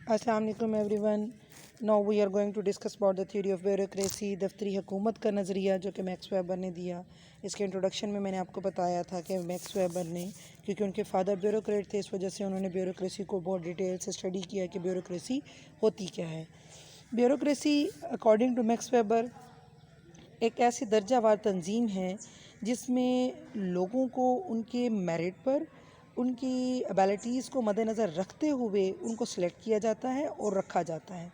अस्सलाम वालेकुम everyone. Now we are going to discuss about the theory of bureaucracy, दफ्तरी हुकूमत का नज़रिया जो कि मैक्स वेबर ने दिया। इसके इंट्रोडक्शन में मैंने आपको बताया था कि मैक्स वेबर ने, क्योंकि उनके फादर ब्यूरोक्रेट थे, इस वजह से उन्होंने ब्यूरोक्रेसी को बहुत डिटेल से स्टडी किया कि ब्यूरोक्रेसी होती क्या है। Bureaucracy according to Max Weber एक ऐसी दर्जावार तंजीम है जिसमें लोगों को उनके मेरिट पर, उनकी एबिलिटीज़ को मद्देनज़र रखते हुए उनको सेलेक्ट किया जाता है और रखा जाता है।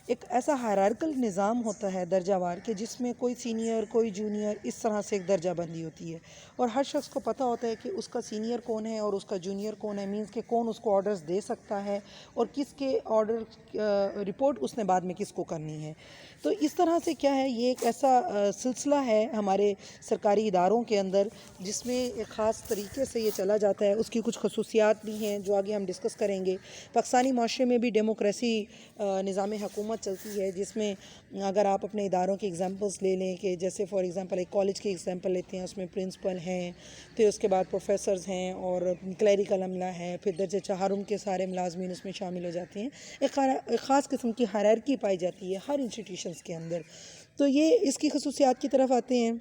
एक ऐसा हायरार्कल निज़ाम होता है दर्जावार के, जिसमें कोई सीनियर कोई जूनियर इस तरह से एक दर्जा बंदी होती है और हर शख्स को पता होता है कि उसका सीनियर कौन है और उसका जूनियर कौन है, मींस कि कौन उसको ऑर्डर्स दे सकता है और किसके ऑर्डर रिपोर्ट उसने बाद में किसको करनी है। तो इस तरह से क्या है, ये एक ऐसा सिलसिला है हमारे सरकारी इदारों के अंदर जिसमें एक ख़ास तरीके से ये चला जाता है। उसकी कुछ खसूसियात भी हैं जो आगे हम डिस्कस करेंगे। पाकिस्तानी माशरे में भी डेमोक्रेसी निज़ाम हुकूमत चलती है, जिसमें अगर आप अपने इदारों की एग्जांपल्स ले लें कि जैसे फॉर एग्ज़ाम्पल एक कॉलेज की एग्जांपल लेते हैं, उसमें प्रिंसिपल हैं, फिर उसके बाद प्रोफेसर्स हैं और क्लरिकल अमला है, फिर दर्जे चाहरुम के सारे मुलाजमीन उसमें शामिल हो जाते हैं। एक ख़ास किस्म की हायरार्की पाई जाती है हर इंस्टीट्यूशंस के अंदर। तो ये इसकी खसूसियात की तरफ आते हैं।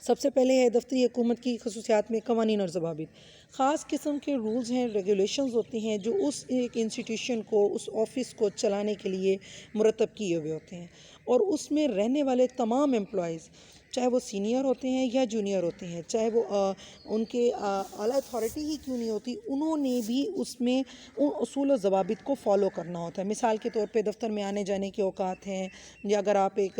सबसे पहले है दफ्तरी हुकूमत की खसूसियात में कवानीन और ज़वाबित। ख़ास किस्म के रूल्स हैं, रेगुलेशंस होते हैं जो उस एक इंस्टीट्यूशन को, उस ऑफ़िस को चलाने के लिए मुरतब किए हुए होते हैं और उसमें रहने वाले तमाम एम्प्लॉइज़, चाहे वो सीनियर होते हैं या जूनियर होते हैं, चाहे वो उनके आला अथॉरिटी ही क्यों नहीं होती, उन्होंने भी उसमें उन उसूल व ज़वाबित को फ़ॉलो करना होता है। मिसाल के तौर पे दफ्तर में आने जाने के औकात हैं, या अगर आप एक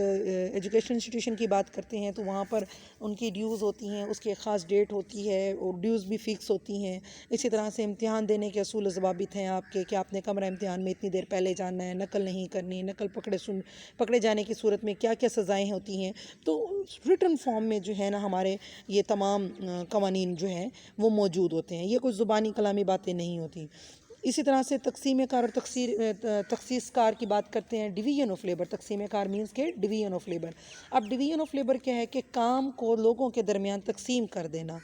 एजुकेशन इंस्टीट्यूशन की बात करते हैं तो वहाँ पर उनकी ड्यूज़ होती हैं, उसकी एक ख़ास डेट होती है और ड्यूज़ भी फ़िक्स होती हैं। इसी तरह से इम्तिहान देने के असूल ज़वाबित हैं आपके कि आपने कमरा इम्तिहान में इतनी देर पहले जाना है, नकल नहीं करनी, नकल पकड़े जाने की सूरत में क्या क्या सज़ाएँ होती हैं। तो रिटन फॉर्म में जो है ना हमारे ये तमाम कवानीन जो हैं वो मौजूद होते हैं। ये कोई ज़ुबानी कलामी बातें नहीं होती। इसी तरह से तकसीम कार और तखसीस कार की बात करते हैं। डिवीज़न ऑफ लेबर, तकसीम कार मींस के डिवीज़न ऑफ लेबर। अब डिवीज़न ऑफ लेबर क्या है कि काम को लोगों के दरमियान तकसीम कर देना।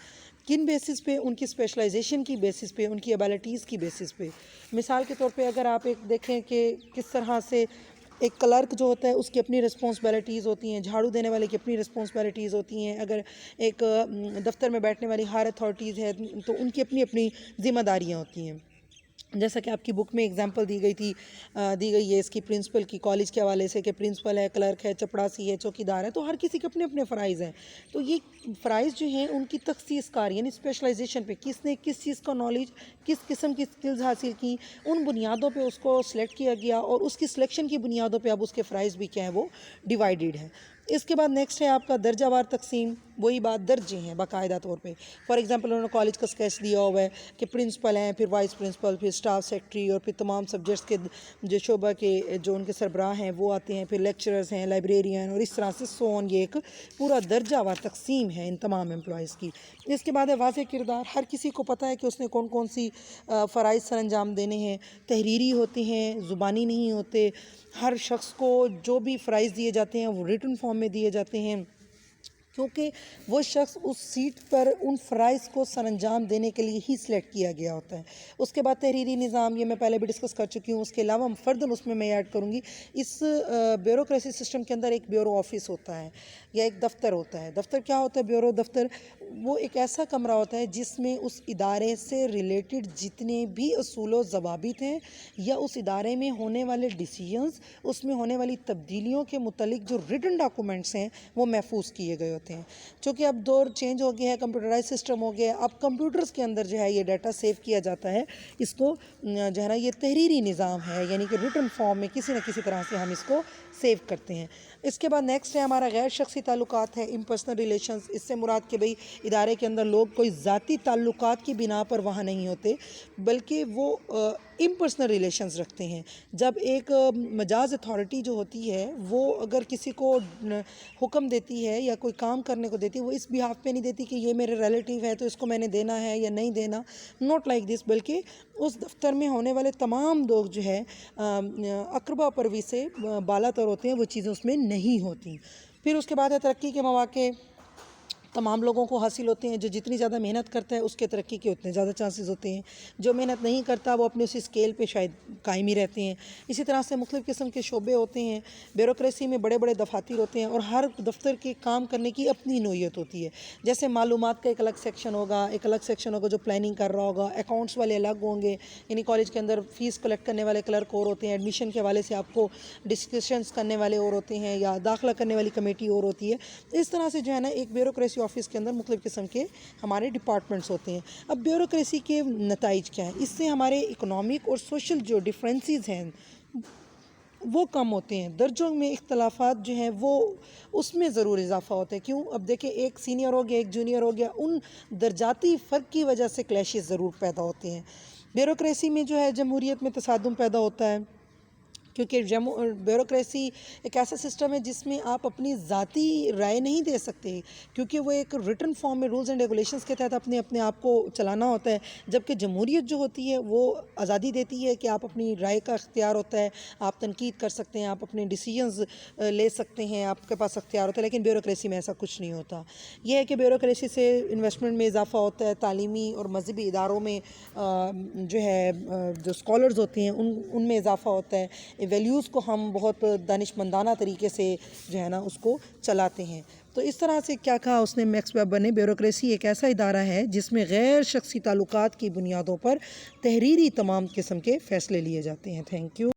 किन बेसिस पे? उनकी स्पेशलाइजेशन की बेसिस पे, उनकी एबिलिटीज़ की बेसिस पे। मिसाल के तौर पे अगर आप एक देखें कि किस तरह से एक क्लर्क जो होता है उसकी अपनी रिस्पॉन्सिबिलिटीज़ होती हैं, झाड़ू देने वाले की अपनी रिस्पॉन्सिबिलिटीज़ होती हैं, अगर एक दफ्तर में बैठने वाली हायर अथॉरिटीज़ है तो उनकी अपनी अपनी ज़िम्मेदारियाँ होती हैं। जैसा कि आपकी बुक में एग्जांपल दी गई है इसकी प्रिंसिपल की, कॉलेज के हवाले से कि प्रिंसिपल है, क्लर्क है, चपड़ासी है, चौकीदार है, तो हर किसी के अपने अपने फ़राइज़ हैं। तो ये फ़राइज़ जो हैं उनकी तखसीस कार यानी स्पेशलाइजेशन पे, किसने किस चीज़ का नॉलेज, किस किस्म की स्किल्स हासिल की, उन बुनियादों पे उसको सिलेक्ट किया गया और उसकी सिलेक्शन की बुनियादों पे अब उसके फ़राइज़ भी क्या है वो डिवाइडेड हैं। इसके बाद नेक्स्ट है आपका दर्जावार तकसीम। वही बात, दर्जे हैं बाकायदा तौर पे। फॉर एग्जांपल उन्होंने कॉलेज का स्केच दिया हुआ है कि प्रिंसिपल हैं, फिर वाइस प्रिंसिपल, फिर स्टाफ सेक्रेटरी और फिर तमाम सब्जेक्ट्स के जो शोबा के जो उनके सरबराह हैं वो आते हैं, फिर लेक्चरर्स हैं, लाइब्रेरियन और इस तरह से सोन। ये एक पूरा दर्जावार तकसीम है इन तमाम एम्प्लॉयज़ की। इसके बाद है वाज़ेह किरदार। हर किसी को पता है कि उसने कौन कौन सी फ़राइज़ सर अंजाम देने हैं। तहरीरी होते हैं, ज़ुबानी नहीं होते। हर शख्स को जो भी फ़राइज़ दिए जाते हैं वो रिटन फॉर्म में दिए जाते हैं, क्योंकि वो शख्स उस सीट पर उन फ़राइज़ को सरअंजाम देने के लिए ही सिलेक्ट किया गया होता है। उसके बाद तहरीरी निज़ाम, ये मैं पहले भी डिस्कस कर चुकी हूँ। उसके अलावा फ़र्दन उसमें मैं ऐड करूँगी, इस ब्यूरोक्रेसी सिस्टम के अंदर एक ब्यूरो ऑफिस होता है या एक दफ़्तर होता है। दफ़्तर क्या होता है? ब्यूरो दफ़्तर वो एक ऐसा कमरा होता है जिसमें उस इदारे से रिलेटेड जितने भी असूल व ज़वाबित हैं या उस इदारे में होने वाले डिसीजंस, उसमें होने वाली तब्दीलियों के मुतल्लिक जो रिटन डॉक्यूमेंट्स हैं वो महफूज किए गए होते हैं। चूँकि अब दौर चेंज हो गया है, कंप्यूटराइज सिस्टम हो गया है, अब कंप्यूटर्स के अंदर जो है ये डाटा सेव किया जाता है। इसको जो है ना ये तहरीरी निज़ाम है, यानी कि रिटन फॉर्म में किसी न किसी तरह से हम इसको सेव करते हैं। इसके बाद नेक्स्ट है हमारा गैर शख्सी ताल्लुकात है, इम्पर्सनल रिलेशंस। इससे मुराद कि भाई इदारे के अंदर लोग कोई ज़ाती ताल्लुकात की बिना पर वहाँ नहीं होते, बल्कि वो इम्पर्सनल रिलेशंस रखते हैं। जब एक मजाज अथॉरिटी जो होती है वो अगर किसी को हुक्म देती है या कोई काम करने को देती है, वो इस बिहाफ पे नहीं देती कि ये मेरे रिलेटिव है तो इसको मैंने देना है या नहीं देना, नॉट लाइक दिस, बल्कि उस दफ्तर में होने वाले तमाम लोग जो है अकरबा परवी से बाला तर होते हैं, वो चीज़ें उसमें नहीं होती। फिर उसके बाद है तरक्की के मौके, تمام لوگوں کو حاصل ہوتے ہیں. جو جتنی زیادہ محنت کرتا ہے اس کے ترقی کے اتنے زیادہ چانسز ہوتے ہیں. جو محنت نہیں کرتا وہ اپنے اسی اسکیل پہ شاید قائم ہی رہتے ہیں. اسی طرح سے مختلف قسم کے شعبے ہوتے ہیں. بیوروکریسی میں بڑے بڑے دفاتر ہوتے ہیں اور ہر دفتر کے کام کرنے کی اپنی نوعیت ہوتی ہے. جیسے معلومات کا ایک الگ سیکشن ہوگا, ایک الگ سیکشن ہوگا جو پلاننگ کر رہا ہوگا, اکاؤنٹس والے الگ ہوں گے, یعنی کالج کے اندر فیس کلیکٹ کرنے والے کلرک اور ہوتے ہیں, ایڈمیشن کے حوالے سے آپ کو ڈسکشنز کرنے والے اور ہوتے ہیں, یا داخلہ کرنے والی کمیٹی اور ہوتی ہے. اس طرح سے جو ہے نا ایک بیوروکریسی آفس کے اندر مختلف قسم کے ہمارے ڈپارٹمنٹس ہوتے ہیں. اب بیوروکریسی کے نتائج کیا ہیں؟ اس سے ہمارے اکنامک اور سوشل جو ڈفرینسز ہیں وہ کم ہوتے ہیں. درجوں میں اختلافات جو ہیں وہ اس میں ضرور اضافہ ہوتا ہے. کیوں؟ اب دیکھیں, ایک سینئر ہو گیا, ایک جونیئر ہو گیا, ان درجاتی فرق کی وجہ سے کلیشز ضرور پیدا ہوتے ہیں. بیوروکریسی میں جو ہے جمہوریت میں تصادم پیدا ہوتا ہے, کیونکہ بیوروکریسی ایک ایسا سسٹم ہے جس میں آپ اپنی ذاتی رائے نہیں دے سکتے, کیونکہ وہ ایک ریٹن فارم میں رولز اینڈ ریگولیشنز کے تحت اپنے آپ کو چلانا ہوتا ہے. جبکہ جمہوریت جو ہوتی ہے وہ آزادی دیتی ہے کہ آپ اپنی رائے کا اختیار ہوتا ہے, آپ تنقید کر سکتے ہیں, آپ اپنے ڈیسیژنز لے سکتے ہیں, آپ کے پاس اختیار ہوتا ہے. لیکن بیوروکریسی میں ایسا کچھ نہیں ہوتا. یہ ہے کہ بیوروکریسی سے انویسٹمنٹ میں اضافہ ہوتا ہے, تعلیمی اور مذہبی اداروں میں جو ہے جو اسکالرز ہوتے ہیں ان میں اضافہ ہوتا ہے. ویلیوز کو ہم بہت دانشمندانہ طریقے سے جو ہے نا اس کو چلاتے ہیں. تو اس طرح سے کیا کہا اس نے میکس ویبر نے, بیوروکریسی ایک ایسا ادارہ ہے جس میں غیر شخصی تعلقات کی بنیادوں پر تحریری تمام قسم کے فیصلے لیے جاتے ہیں. Thank you.